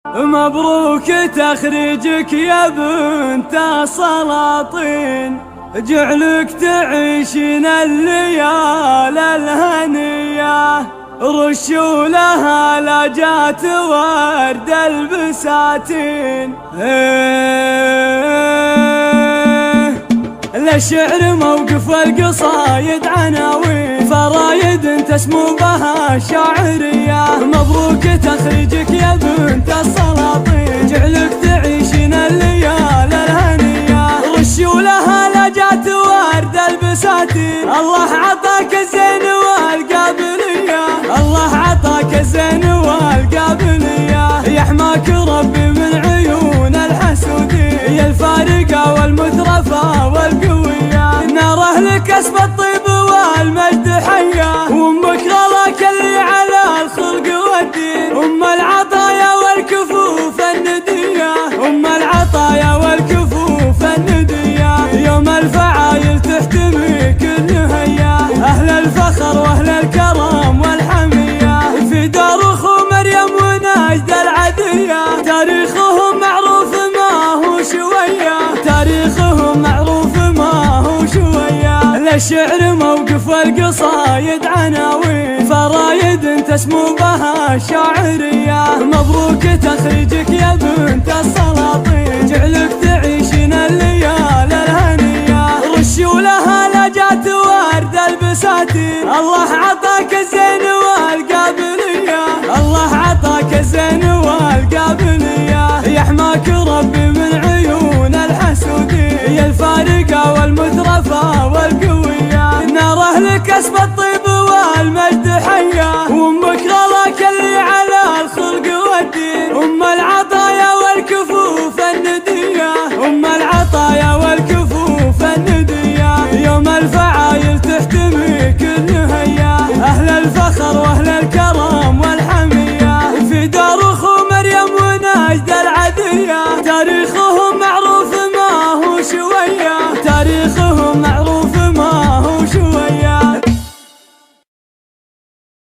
مبروك تخريجك يا بنت السلاطين، جعلك تعيشين الليالي الهنية، رشوا لها لجات ورد البساتين. للشعر موقف والقصايد عناوين، فرايد تسمو بها الشاعرية. مبروك تخريجك يا بنت السلاطين، جعلك تعيشين الليالي الهنية، رشوا لها لجات ورد البساتين. الله عطاك الزين والقابلية، الله عطاك الزين والقابلية، يحماك ربي من عيون الحسودين، يا الفارقة والمترفة والقوية. نار أهلك كسب الطيب والمجد حية، وأمك غلاك اللي على الخلق والدين، أم العطايا والكفوف الندية، أم العطايا والكفوف الندية. يوم الفعايل تحتمي كل هيا، أهل الفخر وأهل الكرم والحمية، في دار أخو مريم ونجد العدية، تاريخهم معروف ما هو شوية، تاريخهم معروف ما هو شوية. للشعر موقف والقصايد عناوين، فرايد تسمو بها الشاعرية. مبروك تخريجك يا بنت السلاطين، جعلك تعيشين الليالي الهنية، رشوا لها لجات ورد البساتين. الله عطاك الزين والقابلية، الله عطاك الزين والقابلية، يحماك ربي من عيون الحسودين، يا الفارقة والمترفة والقوية. نار أهلك كسب الطيب